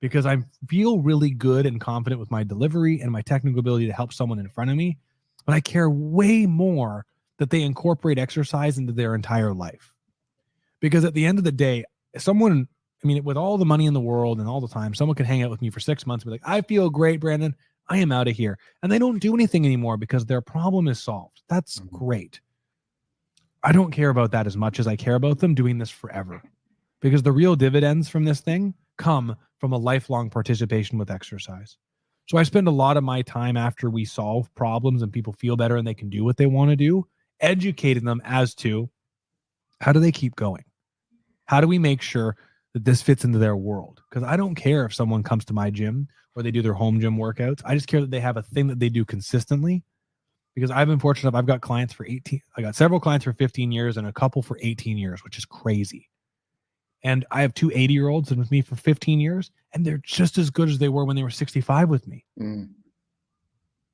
because I feel really good and confident with my delivery and my technical ability to help someone in front of me. But I care way more that they incorporate exercise into their entire life. Because at the end of the day, someone, with all the money in the world and all the time, someone could hang out with me for 6 months and be like, I feel great, Brandon. I am out of here. And they don't do anything anymore because their problem is solved. That's great. I don't care about that as much as I care about them doing this forever, because the real dividends from this thing come from a lifelong participation with exercise. So I spend a lot of my time after we solve problems and people feel better and they can do what they want to do, educating them as to how do they keep going? How do we make sure that this fits into their world? Because I don't care if someone comes to my gym or they do their home gym workouts. I just care that they have a thing that they do consistently. Because I've been fortunate enough, I've got clients for 18. I got several clients for 15 years and a couple for 18 years, which is crazy. And I have two 80-year-olds and with me for 15 years, and they're just as good as they were when they were 65 with me.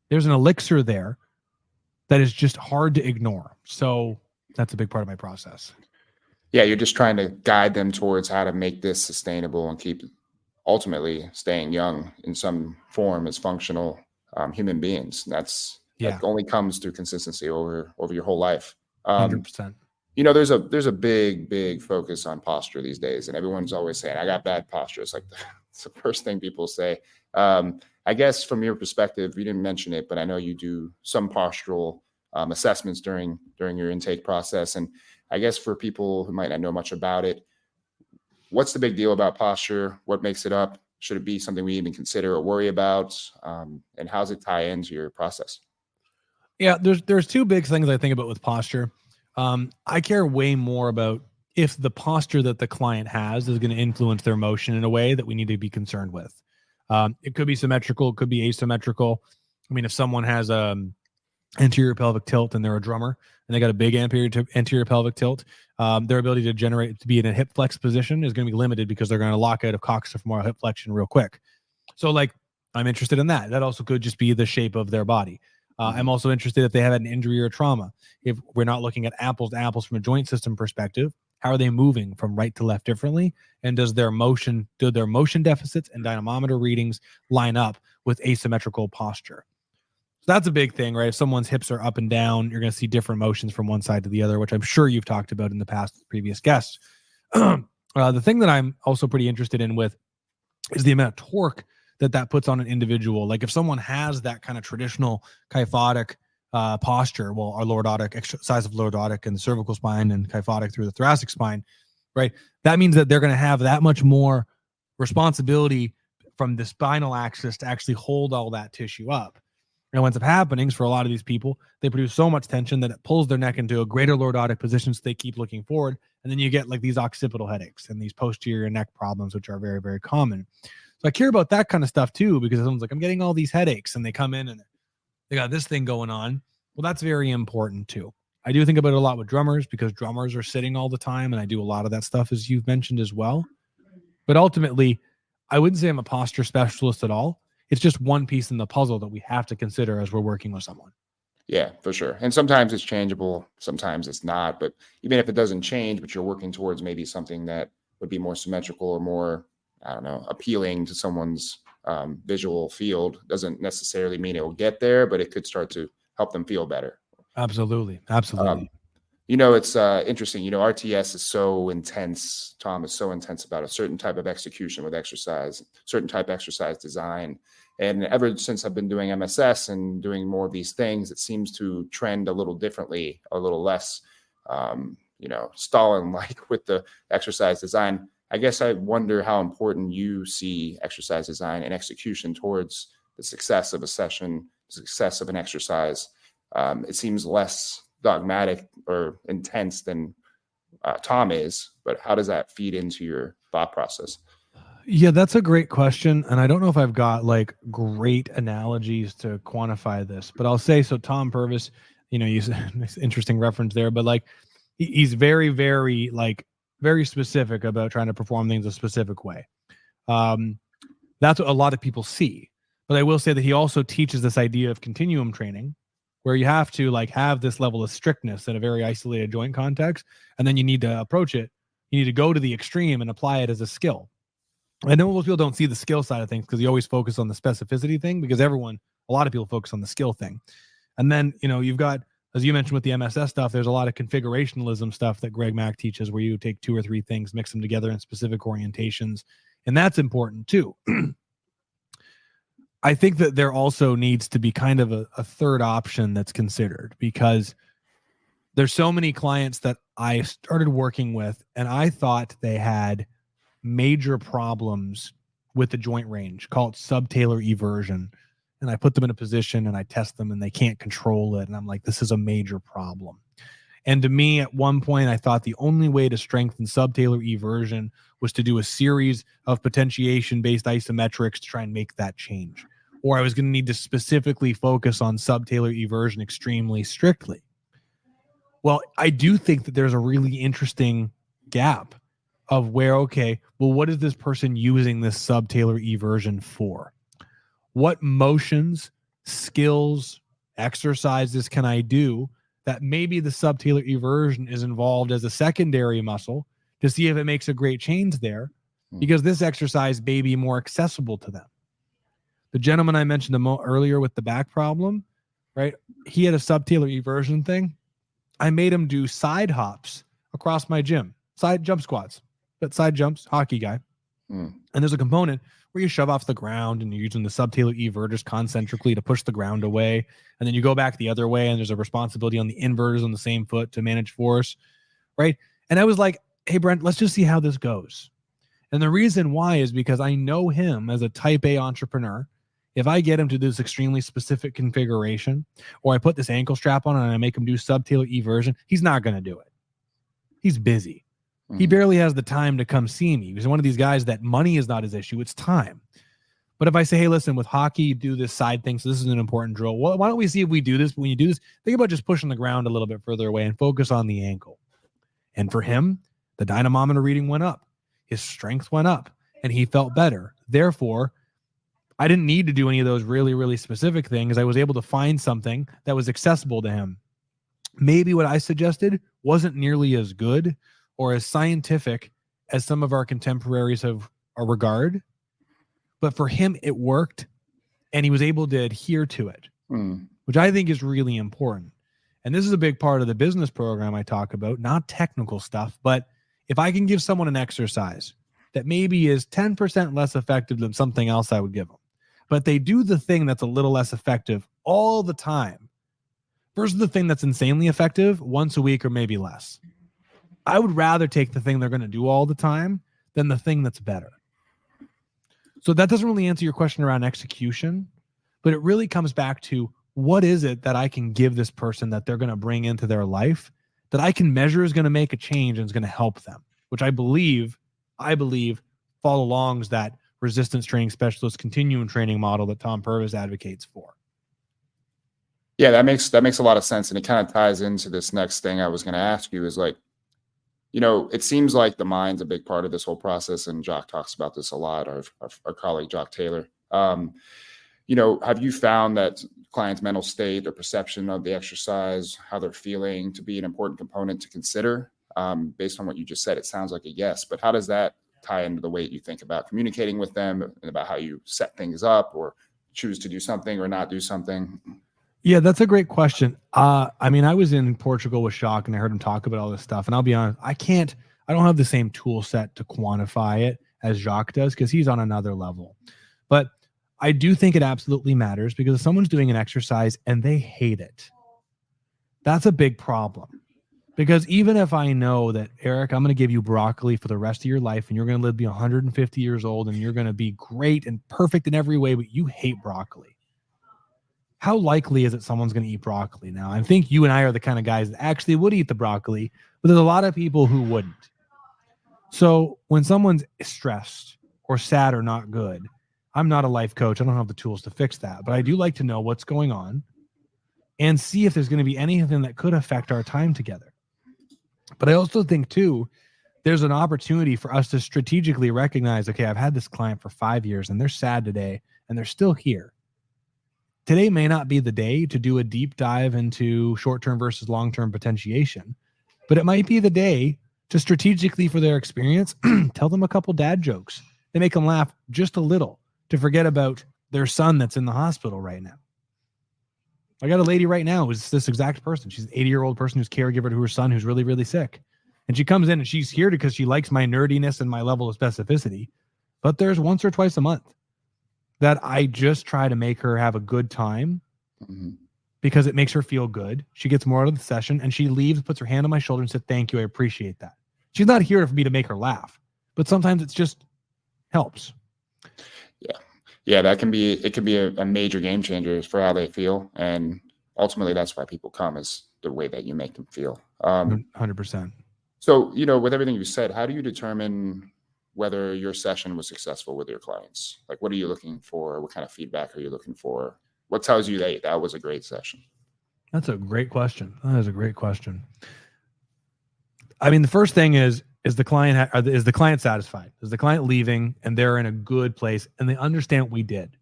There's an elixir there that is just hard to ignore. So that's a big part of my process. Yeah, you're just trying to guide them towards how to make this sustainable and keep ultimately staying young in some form as functional human beings. That only comes through consistency over your whole life. 100%. There's a big focus on posture these days, and everyone's always saying, I got bad posture. It's like it's the first thing people say. I guess from your perspective, you didn't mention it, but I know you do some postural assessments during your intake process. And I guess for people who might not know much about it, what's the big deal about posture? What makes it up? Should it be something we even consider or worry about? And how does it tie into your process? Yeah, there's two big things I think about with posture. I care way more about if the posture that the client has is going to influence their motion in a way that we need to be concerned with. It could be symmetrical, it could be asymmetrical. I mean, if someone has anterior pelvic tilt and they're a drummer and they got a big anterior pelvic tilt, their ability to be in a hip flex position is going to be limited because they're going to lock out of coxofemoral hip flexion real quick. So like, I'm interested in that. That also could just be the shape of their body. I'm also interested if they have an injury or trauma. If we're not looking at apples to apples from a joint system perspective, how are they moving from right to left differently? And do their motion deficits and dynamometer readings line up with asymmetrical posture? So that's a big thing, right? If someone's hips are up and down, you're going to see different motions from one side to the other, which I'm sure you've talked about in the past with previous guests. The thing that I'm also pretty interested in with is the amount of torque that puts on an individual. Like if someone has that kind of traditional kyphotic posture, well, our lordotic, exercise of lordotic and the cervical spine and kyphotic through the thoracic spine, right? That means that they're going to have that much more responsibility from the spinal axis to actually hold all that tissue up. And what ends up happening is for a lot of these people, they produce so much tension that it pulls their neck into a greater lordotic position, so they keep looking forward. And then you get like these occipital headaches and these posterior neck problems, which are very, very common. So I care about that kind of stuff too, because someone's like, I'm getting all these headaches, and they come in and they got this thing going on. Well, that's very important too. I do think about it a lot with drummers because drummers are sitting all the time, and I do a lot of that stuff, as you've mentioned as well. But ultimately, I wouldn't say I'm a posture specialist at all. It's just one piece in the puzzle that we have to consider as we're working with someone. Yeah, for sure. And sometimes it's changeable, sometimes it's not. But even if it doesn't change, but you're working towards maybe something that would be more symmetrical or more, I don't know, appealing to someone's visual field, doesn't necessarily mean it will get there, but it could start to help them feel better. Absolutely. It's interesting. RTS is so intense. Tom is so intense about a certain type of execution with exercise, certain type of exercise design. And ever since I've been doing MSS and doing more of these things, it seems to trend a little differently, a little less, Stalin-like with the exercise design. I guess I wonder how important you see exercise design and execution towards the success of a session, the success of an exercise. It seems less dogmatic or intense than Tom is, but how does that feed into your thought process? Yeah, that's a great question. And I don't know if I've got like great analogies to quantify this, but I'll say, so Tom Purvis, he's an interesting reference there, but like he's very, very very specific about trying to perform things a specific way. That's what a lot of people see. But I will say that he also teaches this idea of continuum training, where you have to have this level of strictness in a very isolated joint context, and then you need to approach it. You need to go to the extreme and apply it as a skill. I know most people don't see the skill side of things because you always focus on the specificity thing, because a lot of people focus on the skill thing. And then, you've got, as you mentioned with the MSS stuff, there's a lot of configurationalism stuff that Greg Mack teaches, where you take 2 or 3 things, mix them together in specific orientations. And that's important too. I think that there also needs to be kind of a third option that's considered, because there's so many clients that I started working with and I thought they had major problems with the joint range, called subtalar eversion. And I put them in a position and I test them and they can't control it. And I'm like, this is a major problem. And to me, at one point, I thought the only way to strengthen subtalar eversion was to do a series of potentiation-based isometrics to try and make that change. Or I was going to need to specifically focus on subtalar eversion extremely strictly. Well, I do think that there's a really interesting gap of where, okay, well, what is this person using this sub-tailor eversion for? What motions, skills, exercises can I do that maybe the sub-tailor eversion is involved as a secondary muscle to see if it makes a great change there, because this exercise may be more accessible to them. The gentleman I mentioned earlier with the back problem, right? He had a sub-tailor eversion thing. I made him do side hops across my gym, side jump squats, but side jumps, hockey guy. And there's a component where you shove off the ground and you're using the sub-tailor everters concentrically to push the ground away. And then you go back the other way and there's a responsibility on the inverters on the same foot to manage force, right? And I was like, hey, Brent, let's just see how this goes. And the reason why is because I know him as a type A entrepreneur. If I get him to do this extremely specific configuration, or I put this ankle strap on and I make him do sub-tailor eversion, he's not going to do it. He's busy. He barely has the time to come see me. He's one of these guys that money is not his issue, it's time. But if I say, hey, listen, with hockey, you do this side thing, so this is an important drill. Well, why don't we see if we do this? When you do this, think about just pushing the ground a little bit further away and focus on the ankle. And for him, the dynamometer reading went up. His strength went up, and he felt better. Therefore, I didn't need to do any of those really, really specific things. I was able to find something that was accessible to him. Maybe what I suggested wasn't nearly as good or as scientific as some of our contemporaries have a regard, but for him, it worked, and he was able to adhere to it, which I think is really important. And this is a big part of the business program I talk about, not technical stuff, but if I can give someone an exercise that maybe is 10% less effective than something else I would give them, but they do the thing that's a little less effective all the time versus the thing that's insanely effective once a week or maybe less. I would rather take the thing they're going to do all the time than the thing that's better. So that doesn't really answer your question around execution, but it really comes back to what is it that I can give this person that they're going to bring into their life that I can measure is going to make a change and is going to help them, which I believe follow along that resistance training specialist continuum training model that Tom Purvis advocates for. Yeah, that makes a lot of sense. And it kind of ties into this next thing I was going to ask you is like, it seems like the mind's a big part of this whole process. And Jock talks about this a lot, our colleague, Jock Taylor. Have you found that clients' mental state or perception of the exercise, how they're feeling, to be an important component to consider? Based on what you just said, it sounds like a yes, but how does that tie into the way you think about communicating with them and about how you set things up or choose to do something or not do something? Yeah, that's a great question. I was in Portugal with Shock and I heard him talk about all this stuff. And I'll be honest, I don't have the same tool set to quantify it as Jacques does because he's on another level. But I do think it absolutely matters because if someone's doing an exercise and they hate it, that's a big problem. Because even if I know that, Eric, I'm going to give you broccoli for the rest of your life and you're going to live to be 150 years old and you're going to be great and perfect in every way, but you hate broccoli. How likely is it someone's going to eat broccoli? Now, I think you and I are the kind of guys that actually would eat the broccoli, but there's a lot of people who wouldn't. So when someone's stressed or sad or not good, I'm not a life coach. I don't have the tools to fix that, but I do like to know what's going on and see if there's going to be anything that could affect our time together. But I also think, too, there's an opportunity for us to strategically recognize, okay, I've had this client for 5 years and they're sad today and they're still here. Today may not be the day to do a deep dive into short-term versus long-term potentiation, but it might be the day to strategically, for their experience, tell them a couple dad jokes. They make them laugh just a little to forget about their son that's in the hospital right now. I got a lady right now who's this exact person. She's an 80-year-old person who's caregiver to her son who's really, really sick. And she comes in and she's here because she likes my nerdiness and my level of specificity. But there's once or twice a month that I just try to make her have a good time because it makes her feel good. She gets more out of the session and she leaves, puts her hand on my shoulder and said, thank you. I appreciate that. She's not here for me to make her laugh, but sometimes it's just helps. Yeah, it can be a major game changer for how they feel. And ultimately that's why people come, is the way that you make them feel. 100%. So, with everything you said, how do you determine whether your session was successful with your clients? Like, what are you looking for? What kind of feedback are you looking for? What tells you that was a great session? That's a great question. That is a great question. I mean, the first thing is is the client satisfied? Is the client leaving and they're in a good place and they understand what we did?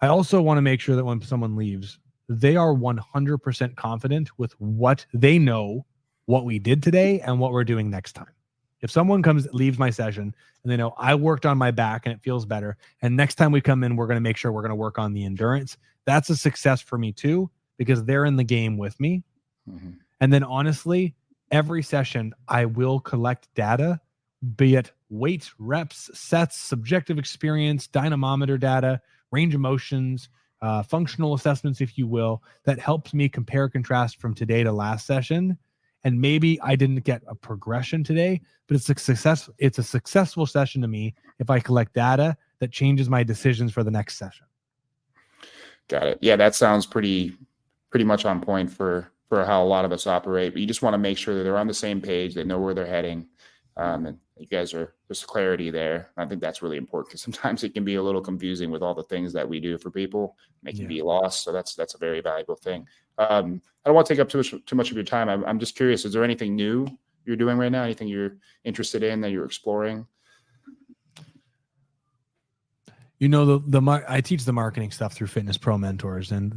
I also want to make sure that when someone leaves, they are 100% confident with what they know, what we did today, and what we're doing next time. If someone leaves my session and they know I worked on my back and it feels better, and next time we come in, we're going to make sure we're going to work on the endurance, that's a success for me too, because they're in the game with me. Mm-hmm. And then honestly, every session I will collect data, be it weights, reps, sets, subjective experience, dynamometer data, range of motions, functional assessments, if you will, that helps me compare contrast from today to last session. And maybe I didn't get a progression today, but it's a successful session to me if I collect data that changes my decisions for the next session. Got it. Yeah, that sounds pretty much on point for how a lot of us operate. But you just want to make sure that they're on the same page, they know where they're heading, and you guys are, there's clarity there. I think that's really important because sometimes it can be a little confusing with all the things that we do for people. They can be lost. So that's a very valuable thing. I don't want to take up too much of your time. I'm just curious, is there anything new you're doing right now? Anything you're interested in that you're exploring? You know, I teach the marketing stuff through Fitness Pro Mentors, and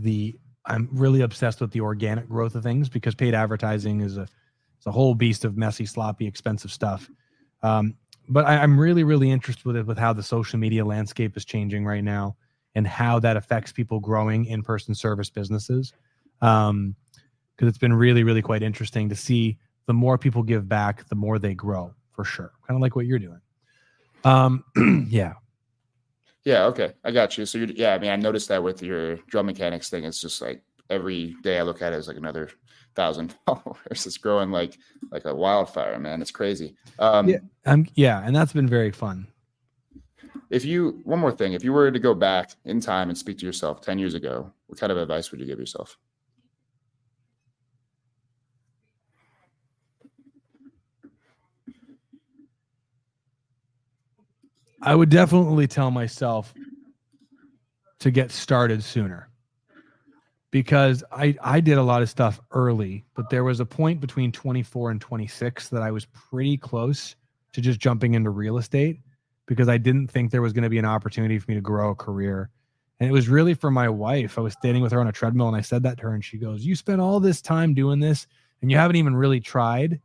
I'm really obsessed with the organic growth of things because paid advertising is a whole beast of messy, sloppy, expensive stuff. But I'm really, really interested with how the social media landscape is changing right now and how that affects people growing in-person service businesses. Because it's been really, really quite interesting to see the more people give back, the more they grow, for sure. Kind of like what you're doing. Yeah. Yeah. Okay. I got you. So I mean, I noticed that with your drum mechanics thing, it's just like every day I look at it as like another 1,000 followers. It's growing like a wildfire, man. It's crazy. And that's been very fun. One more thing, if you were to go back in time and speak to yourself 10 years ago, what kind of advice would you give yourself? I would definitely tell myself to get started sooner, because I did a lot of stuff early, but there was a point between 24 and 26 that I was pretty close to just jumping into real estate because I didn't think there was going to be an opportunity for me to grow a career. And it was really for my wife. I was standing with her on a treadmill and I said that to her and she goes, "You spent all this time doing this and you haven't even really tried."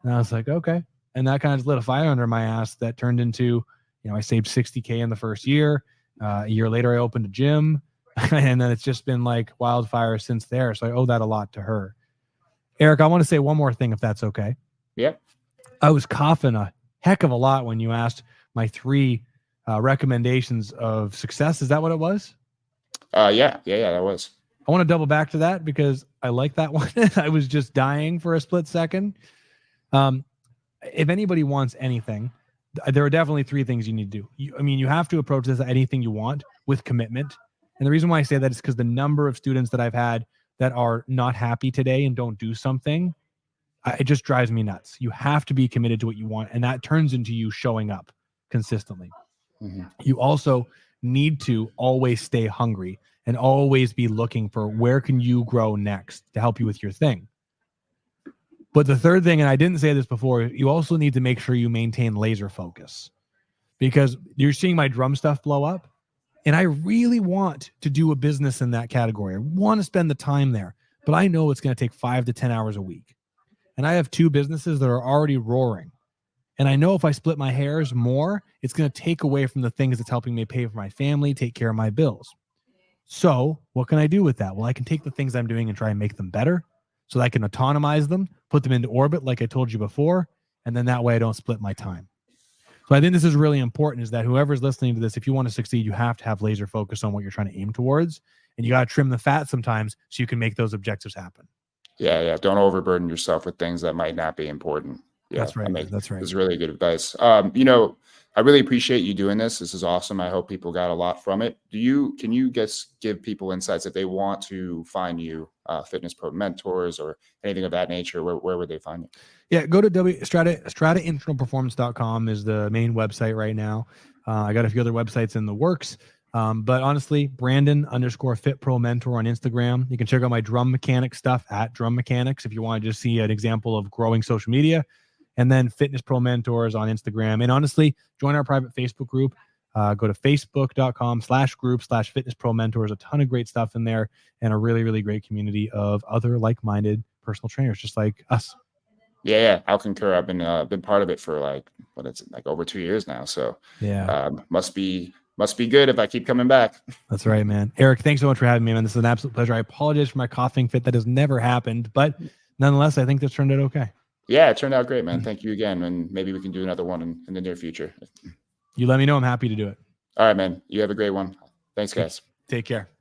And I was like, okay. And that kind of lit a fire under my ass that turned into, I saved $60K in the first year. A year later, I opened a gym. And then it's just been like wildfire since there. So I owe that a lot to her. Eric, I want to say one more thing, if that's okay. Yep. I was coughing a heck of a lot when you asked my 3 recommendations of success. Is that what it was? Yeah, that was. I want to double back to that because I like that one. I was just dying for a split second. If anybody wants anything, there are definitely 3 things you need to do. You have to approach this anything you want with commitment. And the reason why I say that is because the number of students that I've had that are not happy today and don't do something, it just drives me nuts. You have to be committed to what you want, and that turns into you showing up consistently. Mm-hmm. You also need to always stay hungry and always be looking for where can you grow next to help you with your thing. But the third thing, and I didn't say this before, you also need to make sure you maintain laser focus, because you're seeing my drum stuff blow up. And I really want to do a business in that category. I want to spend the time there, but I know it's going to take 5 to 10 hours a week. And I have 2 businesses that are already roaring. And I know if I split my hairs more, it's going to take away from the things that's helping me pay for my family, take care of my bills. So what can I do with that? Well, I can take the things I'm doing and try and make them better so that I can autonomize them, put them into orbit like I told you before, and then that way I don't split my time. So I think this is really important, is that whoever's listening to this, if you want to succeed, you have to have laser focus on what you're trying to aim towards, and you got to trim the fat sometimes so you can make those objectives happen. Yeah. Don't overburden yourself with things that might not be important. Yeah, that's right. That's right. This is really good advice. I really appreciate you doing this. This is awesome. I hope people got a lot from it. Can you give people insights if they want to find you, Fitness Pro Mentors or anything of that nature? Where would they find you? Yeah, go to stratainternalperformance.com is the main website right now. I got a few other websites in the works. But honestly, Brandon_FitProMentor on Instagram. You can check out my drum mechanic stuff at Drum Mechanics if you want to just see an example of growing social media. and then Fitness Pro Mentors on Instagram. And honestly, join our private Facebook group. Go to facebook.com/group/Fitness Pro Mentors. A ton of great stuff in there, and a really, really great community of other like-minded personal trainers, just like us. Yeah, I'll concur. I've been part of it for like over 2 years now. So Yeah, must be good if I keep coming back. that's right, man. Eric, thanks so much for having me, man. This is an absolute pleasure. I apologize for my coughing fit. That has never happened, but nonetheless, I think this turned out okay. Yeah, it turned out great, man. Thank you again, and maybe we can do another one in the near future. You let me know. I'm happy to do it. All right, man. You have a great one. Thanks, guys. Take care.